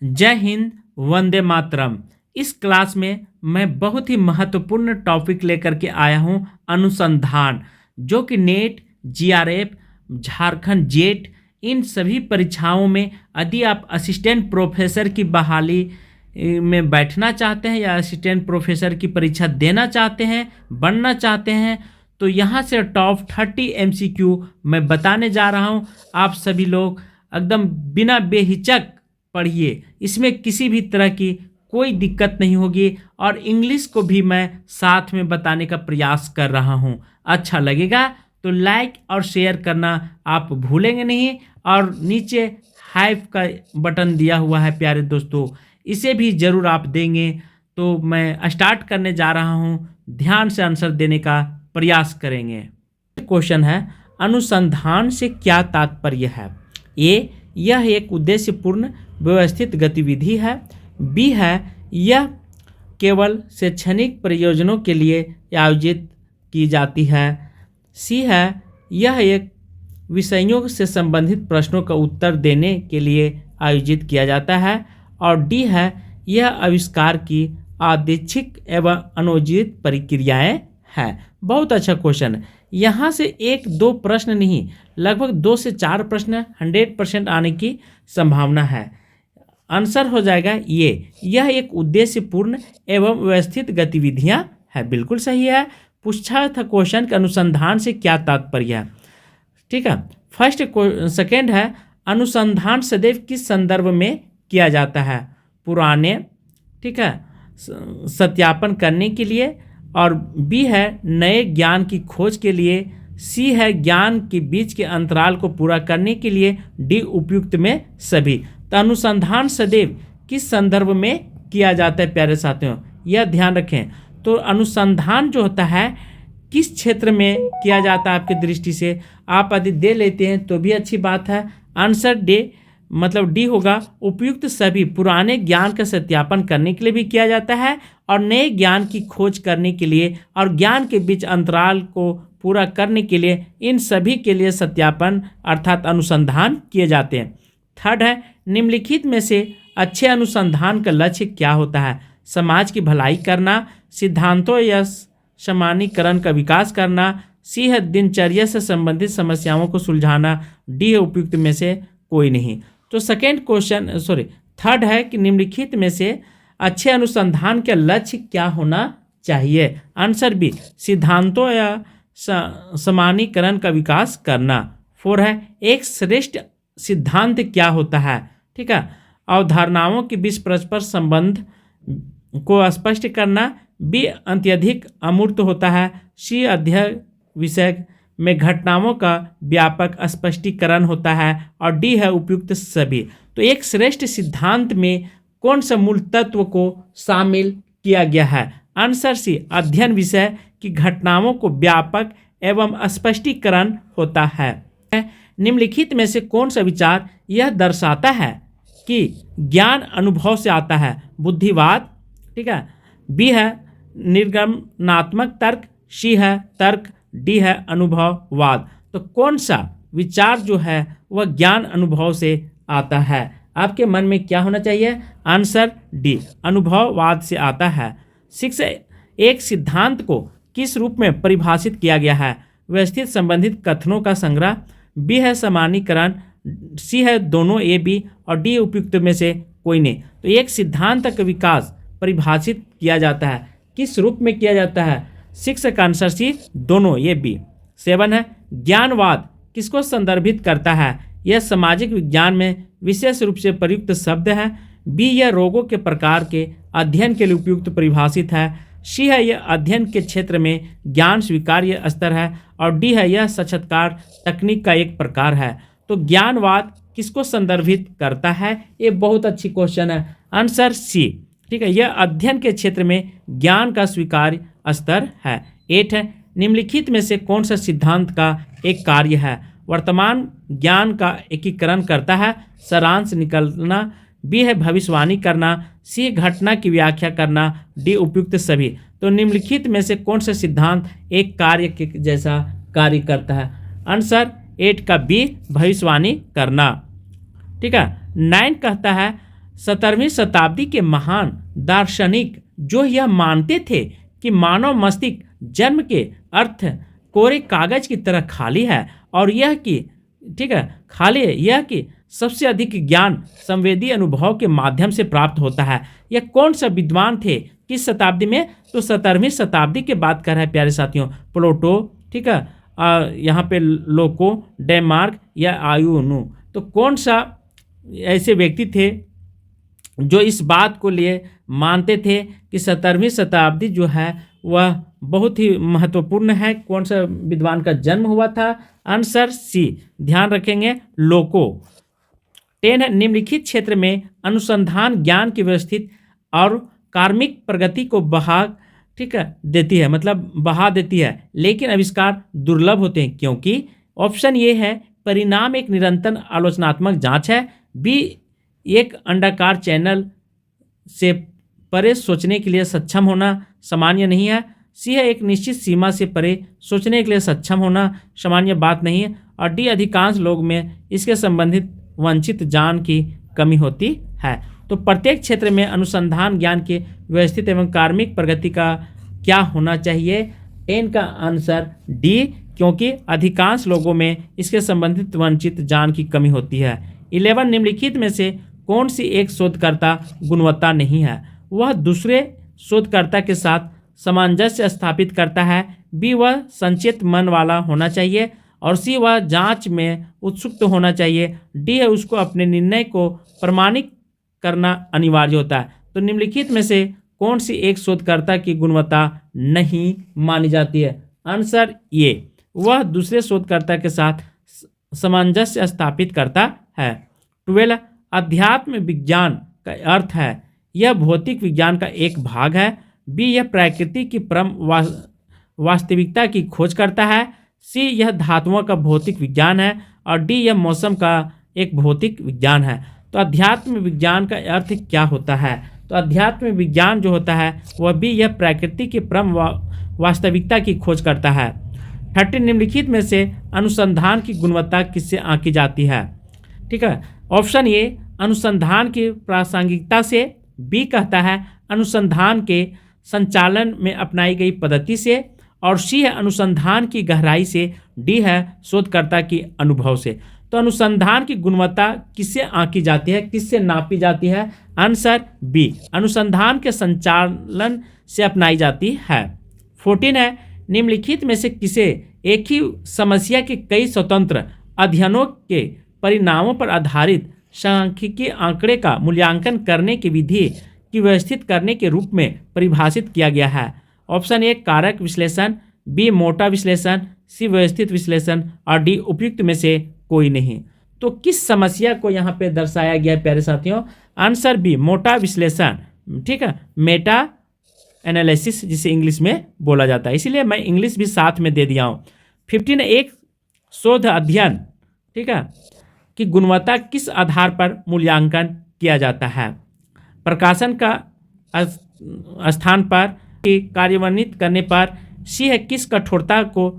जय हिंद, वंदे मातरम। इस क्लास में मैं बहुत ही महत्वपूर्ण टॉपिक लेकर के आया हूं, अनुसंधान, जो कि नेट, जीआरएफ, झारखंड जेट, इन सभी परीक्षाओं में यदि आप असिस्टेंट प्रोफेसर की बहाली में बैठना चाहते हैं या असिस्टेंट प्रोफेसर की परीक्षा देना चाहते हैं, बनना चाहते हैं, तो यहाँ से टॉप 30 एमसीक्यू मैं बताने जा रहा हूँ। आप सभी लोग एकदम बिना बेहिचक पढ़िए, इसमें किसी भी तरह की कोई दिक्कत नहीं होगी और इंग्लिश को भी मैं साथ में बताने का प्रयास कर रहा हूँ। अच्छा लगेगा तो लाइक और शेयर करना आप भूलेंगे नहीं, और नीचे हाइप का बटन दिया हुआ है प्यारे दोस्तों, इसे भी ज़रूर आप देंगे। तो मैं स्टार्ट करने जा रहा हूँ, ध्यान से आंसर देने का प्रयास करेंगे। क्वेश्चन है, अनुसंधान से क्या तात्पर्य है? ए, यह एक उद्देश्यपूर्ण व्यवस्थित गतिविधि है। बी है, यह केवल शैक्षणिक प्रयोजनों के लिए आयोजित की जाती है। सी है, यह एक विषयों से संबंधित प्रश्नों का उत्तर देने के लिए आयोजित किया जाता है। और डी है, यह आविष्कार की यादृच्छिक एवं अनुचित प्रक्रियाएं हैं। बहुत अच्छा क्वेश्चन है। यहाँ से एक दो प्रश्न नहीं, लगभग 2 से 4 प्रश्न 100% आने की संभावना है। आंसर हो जाएगा ये, यह एक उद्देश्यपूर्ण एवं व्यवस्थित गतिविधियां है। बिल्कुल सही है। पूछा था क्वेश्चन के अनुसंधान से क्या तात्पर्य है, ठीक है। सेकेंड है, अनुसंधान सदैव किस संदर्भ में किया जाता है? पुराने, ठीक है, सत्यापन करने के लिए। और बी है, नए ज्ञान की खोज के लिए। सी है, ज्ञान के बीच के अंतराल को पूरा करने के लिए। डी, उपयुक्त में सभी। तो अनुसंधान सदैव किस संदर्भ में किया जाता है प्यारे साथियों, यह ध्यान रखें। तो अनुसंधान जो होता है किस क्षेत्र में किया जाता है आपकी दृष्टि से, आप यदि दे लेते हैं तो भी अच्छी बात है। आंसर डी, मतलब डी होगा, उपयुक्त सभी। पुराने ज्ञान का सत्यापन करने के लिए भी किया जाता है और नए ज्ञान की खोज करने के लिए और ज्ञान के बीच अंतराल को पूरा करने के लिए, इन सभी के लिए सत्यापन अर्थात अनुसंधान किए जाते हैं। थर्ड है, निम्नलिखित में से अच्छे अनुसंधान का लक्ष्य क्या होता है? समाज की भलाई करना, सिद्धांतों या सामान्यीकरण का विकास करना। सी है, दिनचर्या से संबंधित समस्याओं को सुलझाना। डी है, उपयुक्त में से कोई नहीं। तो थर्ड है कि निम्नलिखित में से अच्छे अनुसंधान के लक्ष्य क्या होना चाहिए? आंसर बी, सिद्धांतों या सामान्यीकरण का विकास करना। 4 है, एक श्रेष्ठ सिद्धांत क्या होता है? ठीक है, अवधारणाओं के बीच परस्पर संबंध को स्पष्ट करना। बी, अत्यधिक अमूर्त होता है। सी, अध्ययन विषय में घटनाओं का व्यापक स्पष्टीकरण होता है। और डी है, उपयुक्त सभी। तो एक श्रेष्ठ सिद्धांत में कौन सा मूल तत्व को शामिल किया गया है? आंसर सी, अध्ययन विषय की घटनाओं को व्यापक एवं स्पष्टीकरण होता है। निम्नलिखित में से कौन सा विचार यह दर्शाता है कि ज्ञान अनुभव से आता है? बुद्धिवाद, ठीक है। बी है, निर्गमनात्मक तर्क। सी है, तर्क। डी है, अनुभववाद। तो कौन सा विचार जो है वह ज्ञान अनुभव से आता है? आपके मन में क्या होना चाहिए? आंसर डी, अनुभववाद से आता है। 6, एक सिद्धांत को किस रूप में परिभाषित किया गया है? व्यवस्थित संबंधित कथनों का संग्रह। बी है, सामान्यीकरण। सी है, दोनों ए बी। और डी, उपयुक्त में से कोई नहीं। तो एक सिद्धांत का विकास परिभाषित किया जाता है, किस रूप में किया जाता है? 6 का आंसर सी, दोनों, ये बी। 7 है, ज्ञानवाद किसको संदर्भित करता है? यह सामाजिक विज्ञान में विशेष रूप से प्रयुक्त शब्द है। बी, यह रोगों के प्रकार के अध्ययन के लिए उपयुक्त परिभाषित है। सी है, यह अध्ययन के क्षेत्र में ज्ञान स्वीकार्य स्तर है। और डी है, यह साक्षात्कार तकनीक का एक प्रकार है। तो ज्ञानवाद किसको संदर्भित करता है? ये बहुत अच्छी क्वेश्चन है। आंसर सी, ठीक है, यह अध्ययन के क्षेत्र में ज्ञान का स्वीकार्य स्तर है। 8 है, निम्नलिखित में से कौन सा सिद्धांत का एक कार्य है? वर्तमान ज्ञान का एकीकरण करता है, सारांश निकालना। बी है, भविष्यवाणी करना। सी, घटना की व्याख्या करना। डी, उपयुक्त सभी। तो निम्नलिखित में से कौन सा सिद्धांत एक कार्य के जैसा कार्य करता है? आंसर 8 का बी, भविष्यवाणी करना। ठीक है। 9 कहता है 17वीं शताब्दी के महान दार्शनिक जो यह मानते थे कि मानव मस्तिष्क जन्म के अर्थ कोरे कागज की तरह खाली है और यह कि ठीक है खाली है, यह कि सबसे अधिक ज्ञान संवेदी अनुभव के माध्यम से प्राप्त होता है। यह कौन सा विद्वान थे किस शताब्दी में? तो 17वीं शताब्दी के बात कर रहे हैं प्यारे साथियों। प्लेटो, ठीक है, यहाँ पे लोको, डेनमार्क या आयुनु। तो कौन सा ऐसे व्यक्ति थे जो इस बात को लिए मानते थे कि 17वीं शताब्दी जो है वह बहुत ही महत्वपूर्ण है? कौन सा विद्वान का जन्म हुआ था? आंसर सी, ध्यान रखेंगे, लोको। 10 निम्नलिखित क्षेत्र में अनुसंधान ज्ञान की व्यवस्थित और कार्मिक प्रगति को ठीक है देती है, मतलब बढ़ा देती है, लेकिन आविष्कार दुर्लभ होते हैं क्योंकि ऑप्शन ये है परिणाम एक निरंतर आलोचनात्मक जांच है, बी एक अंडाकार चैनल से परे सोचने के लिए सक्षम होना सामान्य नहीं है, सी है एक निश्चित सीमा से परे सोचने के लिए सक्षम होना सामान्य बात नहीं है, और डी अधिकांश लोग में इसके संबंधित वंचित ज्ञान की कमी होती है। तो प्रत्येक क्षेत्र में अनुसंधान ज्ञान के व्यवस्थित एवं कार्मिक प्रगति का क्या होना चाहिए? 10 का आंसर डी, क्योंकि अधिकांश लोगों में इसके संबंधित वंचित ज्ञान की कमी होती है। 11 निम्नलिखित में से कौन सी एक शोधकर्ता गुणवत्ता नहीं है? वह दूसरे शोधकर्ता के साथ सामंजस्य स्थापित करता है, बी वह संचेत मन वाला होना चाहिए, और सी वह जांच में उत्सुक होना चाहिए, डी है उसको अपने निर्णय को प्रमाणित करना अनिवार्य होता है। तो निम्नलिखित में से कौन सी एक शोधकर्ता की गुणवत्ता नहीं मानी जाती है? आंसर ए, वह दूसरे शोधकर्ता के साथ सामंजस्य स्थापित करता है। 12 अध्यात्म विज्ञान का अर्थ है यह भौतिक विज्ञान का एक भाग है, बी यह प्रकृति की परम वास्तविकता की खोज करता है, सी यह धातुओं का भौतिक विज्ञान है, और डी यह मौसम का एक भौतिक विज्ञान है। तो अध्यात्म विज्ञान का अर्थ क्या होता है? तो अध्यात्म विज्ञान जो होता है वह भी यह प्रकृति की परम वास्तविकता की खोज करता है। 30 निम्नलिखित में से अनुसंधान की गुणवत्ता किससे आंकी जाती है? ठीक है, ऑप्शन ए अनुसंधान की प्रासंगिकता से, बी कहता है अनुसंधान के संचालन में अपनाई गई पद्धति से, और सी है अनुसंधान की गहराई से, डी है शोधकर्ता की अनुभव से। तो अनुसंधान की गुणवत्ता किससे आंकी जाती है, किससे नापी जाती है? आंसर बी, अनुसंधान के संचालन से अपनाई जाती है। 14 है निम्नलिखित में से किसे एक ही समस्या के कई स्वतंत्र अध्ययनों के परिणामों पर आधारित सांख्यिकीय आंकड़े का मूल्यांकन करने की विधि की व्यवस्थित करने के रूप में परिभाषित किया गया है? ऑप्शन ए कारक विश्लेषण, बी मोटा विश्लेषण, सी व्यवस्थित विश्लेषण, और डी उपयुक्त में से कोई नहीं। तो किस समस्या को यहाँ पे दर्शाया गया है प्यारे साथियों? आंसर बी मोटा विश्लेषण, ठीक है, मेटा एनालिसिस जिसे इंग्लिश में बोला जाता है, इसीलिए मैं इंग्लिश भी साथ में दे दिया हूँ। 15 एक शोध अध्ययन, ठीक है, कि गुणवत्ता किस आधार पर मूल्यांकन किया जाता है? प्रकाशन का स्थान पर, कार्यान्वित करने पर, सी है किस कठोरता को,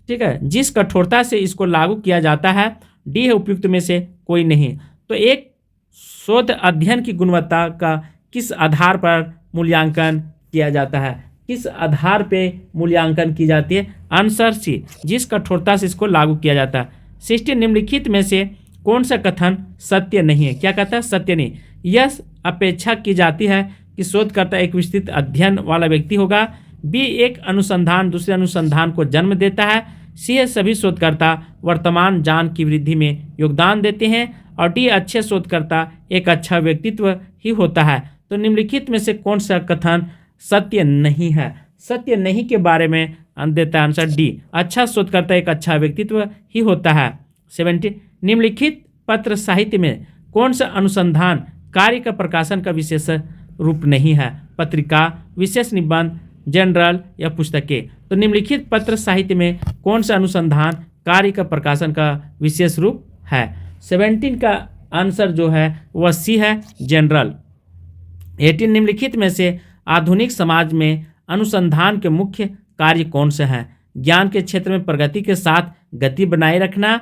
ठीक है, जिस कठोरता से इसको लागू किया जाता है, डी है उपयुक्त में से कोई नहीं। तो एक शोध अध्ययन की गुणवत्ता का किस आधार पर मूल्यांकन किया जाता है? किस आधार पे मूल्यांकन की जाती है? आंसर सी, जिस कठोरता से इसको लागू किया जाता है। 16 निम्नलिखित में से कौन सा कथन सत्य नहीं है? क्या कहता है? सत्य नहीं। यह अपेक्षा की जाती है कि शोधकर्ता एक विस्तृत अध्ययन वाला व्यक्ति होगा, बी एक अनुसंधान दूसरे अनुसंधान को जन्म देता है, सी है सभी शोधकर्ता वर्तमान ज्ञान की वृद्धि में योगदान देते हैं, और डी अच्छे शोधकर्ता एक अच्छा व्यक्तित्व ही होता है। तो निम्नलिखित में से कौन सा कथन सत्य नहीं है? सत्य नहीं के बारे में देता है आंसर डी, अच्छा शोधकर्ता एक अच्छा व्यक्तित्व ही होता है। 17 निम्नलिखित पत्र साहित्य में कौन सा अनुसंधान कार्य का प्रकाशन का विशेष रूप नहीं है? पत्रिका, विशेष निबंध, जनरल या पुस्तकें? तो निम्नलिखित पत्र साहित्य में कौन सा अनुसंधान कार्य का प्रकाशन का विशेष रूप है? 17 का आंसर जो है वह सी है, जनरल। 18 निम्नलिखित में से आधुनिक समाज में अनुसंधान के मुख्य कार्य कौन से हैं? ज्ञान के क्षेत्र में प्रगति के साथ गति बनाए रखना,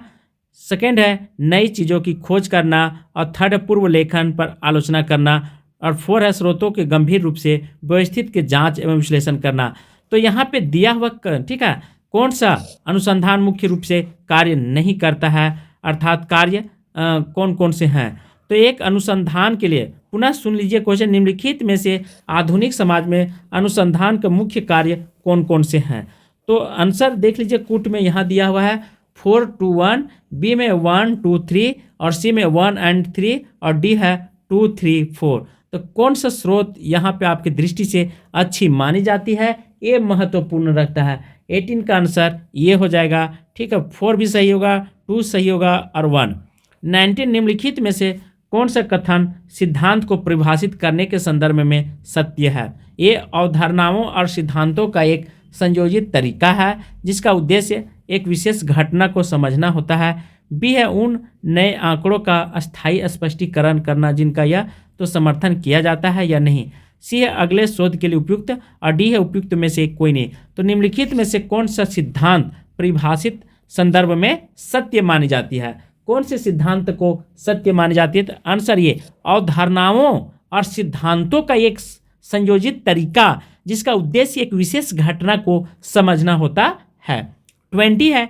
सेकेंड है नई चीज़ों की खोज करना, और थर्ड है पूर्व लेखन पर आलोचना करना, और फोर है स्रोतों के गंभीर रूप से व्यवस्थित के जांच एवं विश्लेषण करना। तो यहाँ पे दिया हुआ ठीक है कौन सा अनुसंधान मुख्य रूप से कार्य नहीं करता है, अर्थात कार्य कौन कौन से हैं। तो एक अनुसंधान के लिए पुनः सुन लीजिए क्वेश्चन, निम्नलिखित में से आधुनिक समाज में अनुसंधान का मुख्य कार्य कौन कौन से हैं। तो आंसर देख लीजिए, कूट में यहाँ दिया हुआ है 4 2 1, बी में 1 2 3, और सी में 1 और 3, और डी है 2 3 4। तो कौन सा स्रोत यहाँ पे आपकी दृष्टि से अच्छी मानी जाती है, ये महत्वपूर्ण रखता है। 18 का आंसर ये हो जाएगा, ठीक है। 4 भी सही होगा, 2 सही होगा, और 1। 19 निम्नलिखित में से कौन सा कथन सिद्धांत को परिभाषित करने के संदर्भ में सत्य है। ये अवधारणाओं और सिद्धांतों का एक संयोजित तरीका है जिसका उद्देश्य एक विशेष घटना को समझना होता है। बी है उन नए आंकड़ों का अस्थायी स्पष्टीकरण करना जिनका यह तो समर्थन किया जाता है या नहीं। सी है अगले शोध के लिए उपयुक्त, और डी है उपयुक्त में से कोई नहीं। तो निम्नलिखित में से कौन सा सिद्धांत परिभाषित संदर्भ में सत्य मानी जाती है, कौन से सिद्धांत को सत्य मानी जाती है। तो आंसर ये अवधारणाओं और सिद्धांतों का एक संयोजित तरीका जिसका उद्देश्य एक विशेष घटना को समझना होता है। 20 है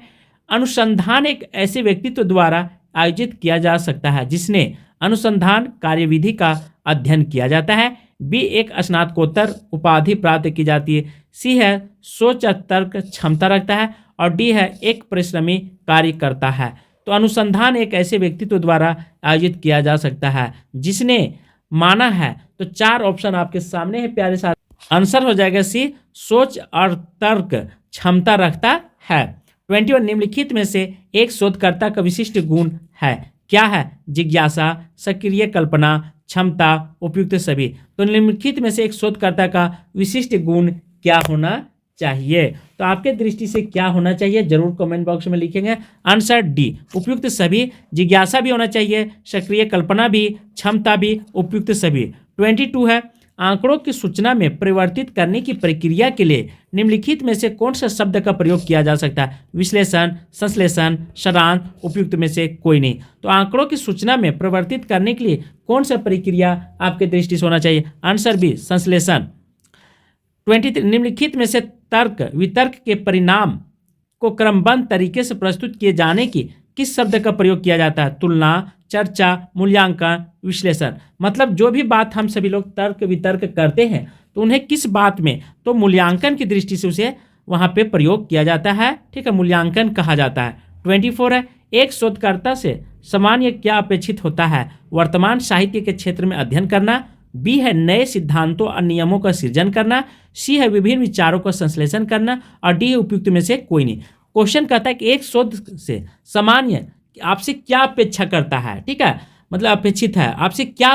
अनुसंधान एक ऐसे व्यक्तित्व द्वारा आयोजित किया जा सकता है जिसने अनुसंधान कार्यविधि का अध्ययन किया जाता है। बी एक स्नातकोत्तर उपाधि प्राप्त की जाती है। सी है सोच और तर्क क्षमता रखता है, और डी है एक परिश्रमी कार्य करता है। तो अनुसंधान एक ऐसे व्यक्तित्व द्वारा आयोजित किया जा सकता है जिसने माना है। तो 4 ऑप्शन आपके सामने है प्यारे साथ, आंसर हो जाएगा सी सोच और तर्क क्षमता रखता है। 21 निम्नलिखित में से एक शोधकर्ता का विशिष्ट गुण है, क्या है। जिज्ञासा, सक्रिय कल्पना, क्षमता, उपयुक्त सभी। तो निम्नलिखित में से एक शोधकर्ता का विशिष्ट गुण क्या होना चाहिए। तो आपके दृष्टि से क्या होना चाहिए जरूर कमेंट बॉक्स में लिखेंगे। आंसर डी उपयुक्त सभी। जिज्ञासा भी होना चाहिए, सक्रिय कल्पना भी, क्षमता भी, उपयुक्त सभी। 22 है आंकड़ों की सूचना में परिवर्तित करने की प्रक्रिया के लिए निम्नलिखित में से कौन सा शब्द का प्रयोग किया जा सकता है। विश्लेषण, संश्लेषण, सारांश, उपयुक्त में से कोई नहीं। तो आंकड़ों की सूचना में परिवर्तित करने के लिए कौन सा प्रक्रिया आपके दृष्टि से होना चाहिए। आंसर बी संश्लेषण। 23 निम्नलिखित में से तर्क वितर्क के परिणाम को क्रमबद्ध तरीके से प्रस्तुत किए जाने की किस शब्द का प्रयोग किया जाता है। तुलना, चर्चा, मूल्यांकन, विश्लेषण। मतलब जो भी बात हम सभी लोग तर्क वितर्क करते हैं तो उन्हें किस बात में, तो मूल्यांकन की दृष्टि से उसे वहाँ पे प्रयोग किया जाता है, ठीक है, मूल्यांकन कहा जाता है। 24 है एक शोधकर्ता से सामान्य क्या अपेक्षित होता है। वर्तमान साहित्य के क्षेत्र में अध्ययन करना। बी है नए सिद्धांतों और नियमों का सृजन करना। सी है विभिन्न विचारों का संश्लेषण करना, और डी है उपयुक्त में से कोई नहीं। क्वेश्चन कहता है कि एक शोध से सामान्य आपसे क्या अपेक्षा करता है, ठीक है, मतलब अपेक्षित है आपसे क्या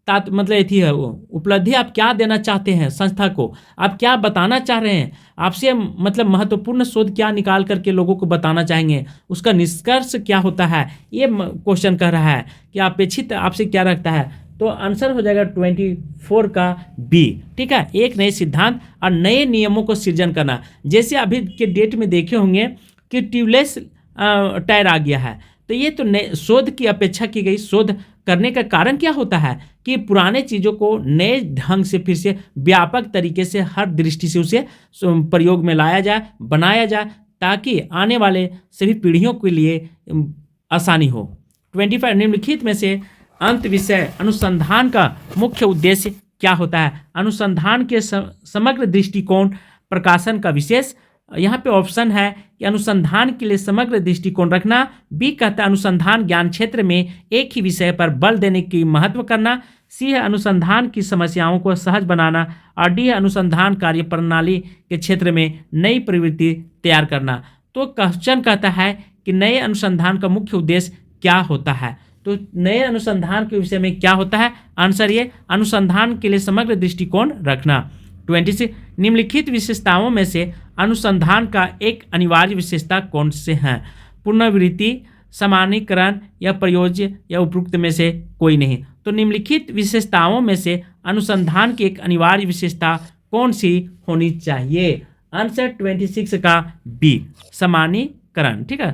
मतलब थी है उपलब्धि आप क्या देना चाहते हैं संस्था को, आप क्या बताना चाह रहे हैं, आपसे मतलब महत्वपूर्ण शोध क्या निकाल करके लोगों को बताना चाहेंगे, उसका निष्कर्ष क्या होता है। ये क्वेश्चन कह रहा है कि अपेक्षित आपसे क्या रखता है। तो आंसर हो जाएगा 24 का बी, ठीक है, एक नए सिद्धांत और नए नियमों को सृजन करना। जैसे अभी के डेट में देखे होंगे कि ट्यूबलेस टायर आ गया है, तो ये तो नए शोध की अपेक्षा की गई। शोध करने का कारण क्या होता है कि पुराने चीज़ों को नए ढंग से फिर से व्यापक तरीके से हर दृष्टि से उसे प्रयोग में लाया जाए, बनाया जाए, ताकि आने वाले सभी पीढ़ियों के लिए आसानी हो। 25 निम्नलिखित में से अंत विषय अनुसंधान का मुख्य उद्देश्य क्या होता है। अनुसंधान के समग्र दृष्टिकोण, प्रकाशन का विशेष। यहाँ पे ऑप्शन है कि अनुसंधान के लिए समग्र दृष्टिकोण रखना। बी कहता है अनुसंधान ज्ञान क्षेत्र में एक ही विषय पर बल देने की महत्व करना। सी है अनुसंधान की समस्याओं को सहज बनाना, और डी है अनुसंधान कार्य प्रणाली के क्षेत्र में नई प्रवृत्ति तैयार करना। तो क्वेश्चन कहता है कि नए अनुसंधान का मुख्य उद्देश्य क्या होता है। तो नए अनुसंधान के विषय में क्या होता है, आंसर ये अनुसंधान के लिए समग्र दृष्टिकोण रखना। 26 निम्नलिखित विशेषताओं में से अनुसंधान का एक अनिवार्य विशेषता कौन से हैं। पुनरावृत्ति, सामान्यीकरण या प्रयोज्य या उपयुक्त में से कोई नहीं। तो निम्नलिखित विशेषताओं में से अनुसंधान की एक अनिवार्य विशेषता कौन सी होनी चाहिए। आंसर 26 का बी सामान्यीकरण, ठीक है।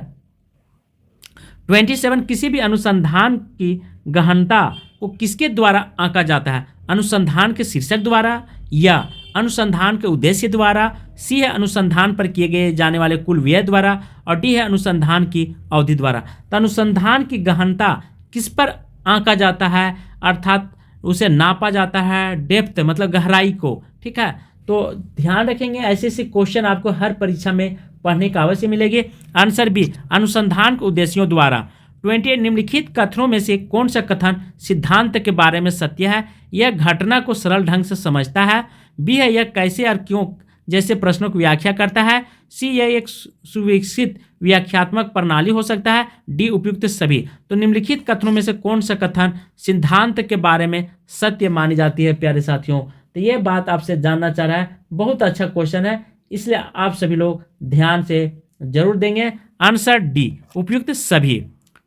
27 किसी भी अनुसंधान की गहनता को किसके द्वारा आंका जाता है? अनुसंधान के शीर्षक द्वारा या अनुसंधान के उद्देश्य द्वारा, सी है अनुसंधान पर किए गए जाने वाले कुल व्यय द्वारा, और डी है अनुसंधान की अवधि द्वारा। तो अनुसंधान की गहनता किस पर आंका जाता है, अर्थात उसे नापा जाता है डेप्थ मतलब गहराई को, ठीक है। तो ध्यान रखेंगे ऐसे ऐसे क्वेश्चन आपको हर परीक्षा में पढ़ने का अवश्य मिलेगी। आंसर बी अनुसंधान के उद्देश्यों द्वारा। 28 निम्नलिखित कथनों में से कौन सा कथन सिद्धांत के बारे में सत्य है? यह घटना को सरल ढंग से समझता है। बी है यह कैसे और क्यों जैसे प्रश्नों की व्याख्या करता है। सी यह एक सुविकसित व्याख्यात्मक प्रणाली हो सकता है। डी उपयुक्त सभी। तो निम्नलिखित कथनों में से कौन सा कथन सिद्धांत के बारे में सत्य मानी जाती है प्यारे साथियों? तो ये बात आपसे जानना चाह रहा है। बहुत अच्छा क्वेश्चन है, इसलिए आप सभी लोग ध्यान से जरूर देंगे। आंसर डी उपयुक्त सभी।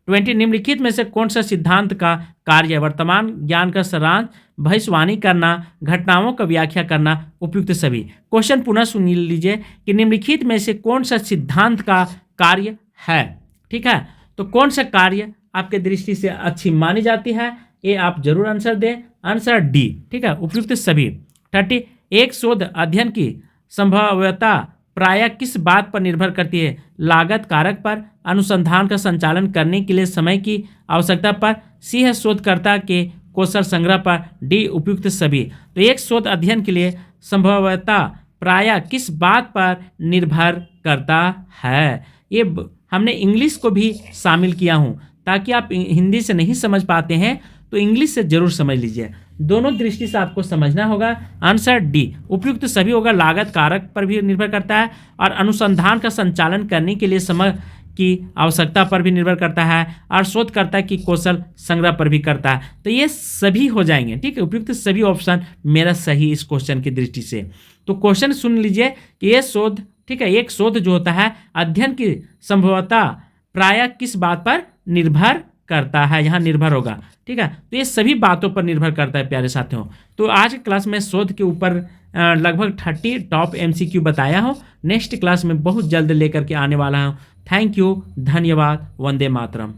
20 निम्नलिखित में से कौन सा सिद्धांत का कार्य है? वर्तमान ज्ञान का सारांश, भविष्यवाणी करना, घटनाओं का व्याख्या करना, उपयुक्त सभी। क्वेश्चन पुनः सुन लीजिए कि निम्नलिखित में से कौन सा सिद्धांत का कार्य है, ठीक है। तो कौन सा कार्य आपके दृष्टि से अच्छी मानी जाती है, ये आप जरूर आंसर दें। आंसर डी, ठीक है, उपयुक्त सभी। 30 एक शोध अध्ययन की संभाव्यता प्रायः किस बात पर निर्भर करती है? लागत कारक पर, अनुसंधान का संचालन करने के लिए समय की आवश्यकता पर, सी है शोधकर्ता के कौशल संग्रह पर, डी उपयुक्त सभी। तो एक शोध अध्ययन के लिए संभाव्यता प्रायः किस बात पर निर्भर करता है? ये हमने इंग्लिश को भी शामिल किया हूँ ताकि आप हिंदी से नहीं समझ पाते हैं तो इंग्लिश से जरूर समझ लीजिए। दोनों दृष्टि से आपको समझना होगा। आंसर डी उपयुक्त सभी होगा। लागत कारक पर भी निर्भर करता है और अनुसंधान का संचालन करने के लिए समय की आवश्यकता पर भी निर्भर करता है और शोधकर्ता की कौशल संग्रह पर भी करता है। तो ये सभी हो जाएंगे, ठीक है। उपयुक्त सभी ऑप्शन मेरा सही इस क्वेश्चन की दृष्टि से। तो क्वेश्चन सुन लीजिए कि ये शोध, ठीक है, एक शोध जो होता है अध्ययन की संभवता प्रायः किस बात पर निर्भर करता है, यहाँ निर्भर होगा, ठीक है। तो ये सभी बातों पर निर्भर करता है प्यारे साथियों। तो आज की क्लास में शोध के ऊपर लगभग 30 टॉप MCQ बताया हूँ। नेक्स्ट क्लास में बहुत जल्द लेकर के आने वाला हूँ। थैंक यू, धन्यवाद, वंदे मातरम।